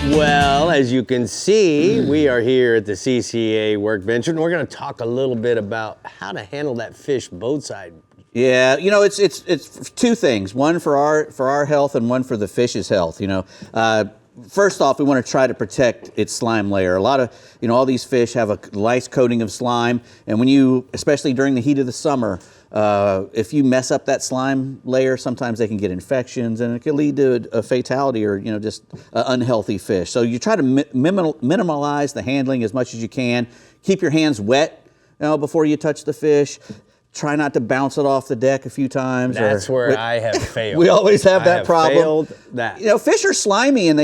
Well, as you can see, we are here at the CCA workbench, and we're going to talk a little bit about how to handle that fish both sides. Yeah, you know, it's two things. One for our health, and one for the fish's health. You know, first off, we want to try to protect its slime layer. A lot of, you know, all these fish have a nice coating of slime, and when you, especially during the heat of the summer, if you mess up that slime layer, sometimes they can get infections, and it can lead to a fatality or, you know, just unhealthy fish. So you try to minimize the handling as much as you can. Keep your hands wet, you know, before you touch the fish. Try not to bounce it off the deck a few times. That's where I have failed. We always have that problem. Failed that. You know, fish are slimy, and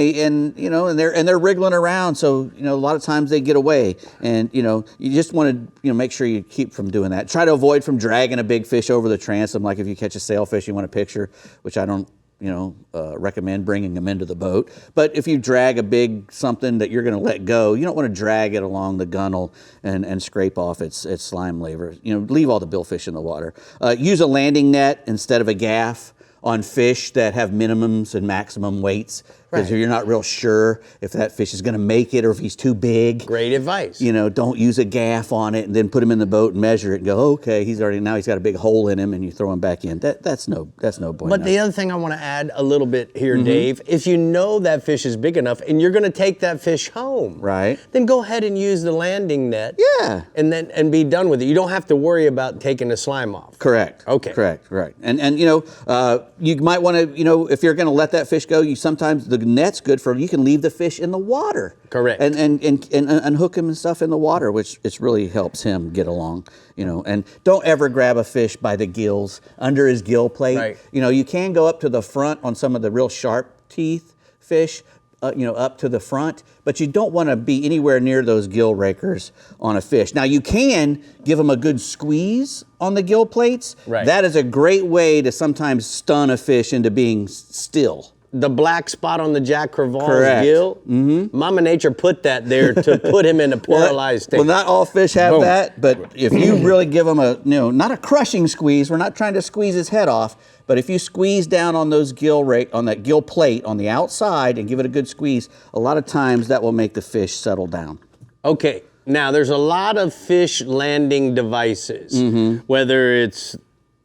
they're wriggling around. So, you know, a lot of times they get away, and you know, you just want to, you know, make sure you keep from doing that. Try to avoid from dragging a big fish over the transom. Like if you catch a sailfish, you want a picture, which I don't, you know, recommend bringing them into the boat. But if you drag a big something that you're going to let go, you don't want to drag it along the gunnel and scrape off its slime layer. You know, leave all the billfish in the water. Use a landing net instead of a gaff on fish that have minimums and maximum weights, because if you're not real sure if that fish is going to make it or if he's too big. Great advice. You know, don't use a gaff on it and then put him in the boat and measure it and go, okay, he's got a big hole in him, and you throw him back in. That's no bueno. But the other thing I want to add a little bit here, Dave, if you know that fish is big enough and you're going to take that fish home, right? Then go ahead and use the landing net. Yeah. And be done with it. You don't have to worry about taking the slime off. Correct. Okay. Correct. And you know, you might want to, you know, if you're going to let that fish go, you sometimes the net's good for, you can leave the fish in the water. Correct. And unhook him and stuff in the water, which it really helps him get along, you know. And don't ever grab a fish by the gills, under his gill plate. Right. You know, you can go up to the front on some of the real sharp teeth fish, you know, up to the front, but you don't want to be anywhere near those gill rakers on a fish. Now, you can give them a good squeeze on the gill plates. Right. That is a great way to sometimes stun a fish into being still. The black spot on the Jack Crevalle's gill, Mama Nature put that there to put him in a paralyzed state. Well, not all fish have that, but if you really give them a, you know, not a crushing squeeze, we're not trying to squeeze his head off, but if you squeeze down on those on that gill plate on the outside and give it a good squeeze, a lot of times that will make the fish settle down. Okay, now there's a lot of fish landing devices, whether it's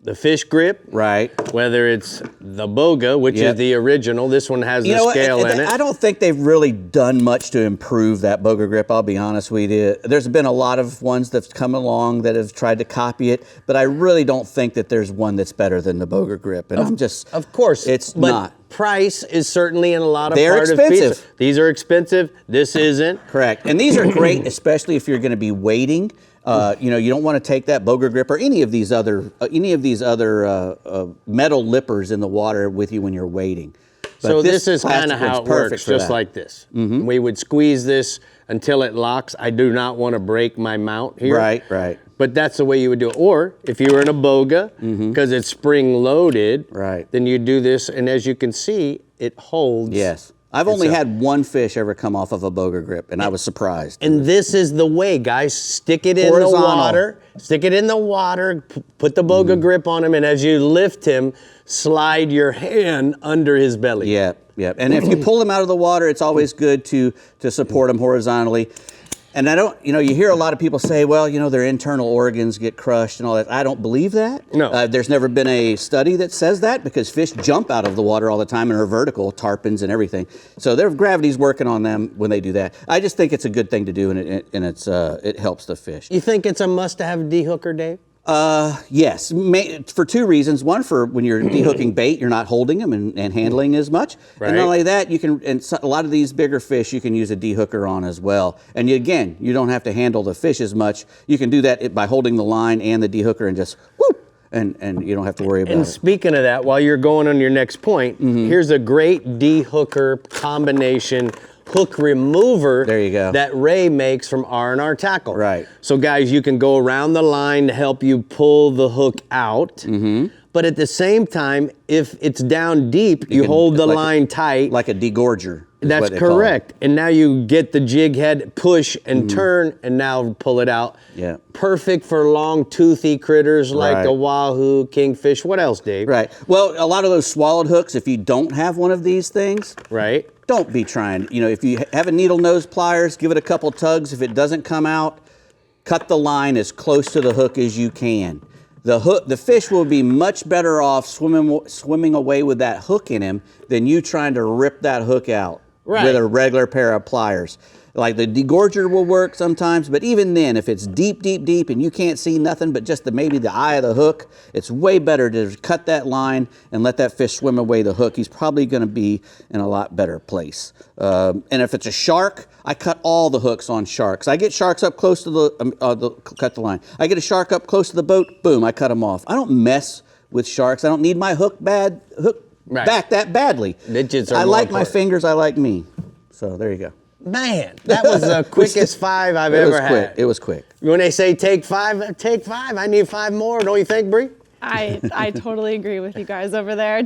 the fish grip, right? Whether it's the boga, which is the original. This one has the scale in it. I don't think they've really done much to improve that boga grip, I'll be honest with you. There's been a lot of ones that's come along that have tried to copy it, but I really don't think that there's one that's better than the boga grip. And of course, it's not. Price is certainly in a lot of They're expensive. These are expensive. This isn't. Correct. And these are great, especially if you're going to be wading. You know, you don't want to take that boga grip or any of these other metal lippers in the water with you when you're wading. But so this is kind of how it works, just that. like this. We would squeeze this until it locks. I do not want to break my mount here. Right. But that's the way you would do it. Or if you were in a boga, because it's spring loaded, then you do this, and as you can see, it holds. Yes. I've only had one fish ever come off of a boga grip, and I was surprised. And this is the way, guys. Stick it in the water. Stick it in the water. Put the boga grip on him, and as you lift him, slide your hand under his belly. Yep. And if you pull him out of the water, it's always good to support him horizontally. And I don't, you know, you hear a lot of people say, well, you know, their internal organs get crushed and all that. I don't believe that. No. There's never been a study that says that, because fish jump out of the water all the time and are vertical, tarpons and everything. So their gravity's working on them when they do that. I just think it's a good thing to do, and it helps the fish. You think it's a must-have dehooker, Dave? Yes, for two reasons. One, for when you're dehooking bait, you're not holding them and handling as much. Right. And not only that, you can, and a lot of these bigger fish, you can use a dehooker on as well. And again, you don't have to handle the fish as much. You can do that by holding the line and the dehooker and just whoop, and you don't have to worry about it. And speaking of that, while you're going on your next point, here's a great dehooker combination hook remover that Ray makes from R&R Tackle. Right. So guys, you can go around the line to help you pull the hook out. But at the same time, if it's down deep, you hold the line tight. Like a degorger. That's correct. And now you get the jig head, push and turn, and now pull it out. Yeah. Perfect for long, toothy critters like a wahoo, kingfish. What else, Dave? Right. Well, a lot of those swallowed hooks, if you don't have one of these things, right, don't be trying. You know, if you have a needle nose pliers, give it a couple tugs. If it doesn't come out, cut the line as close to the hook as you can. The fish will be much better off swimming away with that hook in him than you trying to rip that hook out with a regular pair of pliers. Like the degorger will work sometimes, but even then, if it's deep, deep, deep and you can't see nothing but just maybe the eye of the hook, it's way better to cut that line and let that fish swim away the hook. He's probably going to be in a lot better place. And if it's a shark, I cut all the hooks on sharks. I get sharks up close to cut the line. I get a shark up close to the boat, boom, I cut them off. I don't mess with sharks. I don't need my hook back that badly. I like my fingers, I like me. So there you go. Man, that was the quickest 5 I've ever had. It was quick. When they say take 5, take 5. I need 5 more, don't you think, Bree? I totally agree with you guys over there.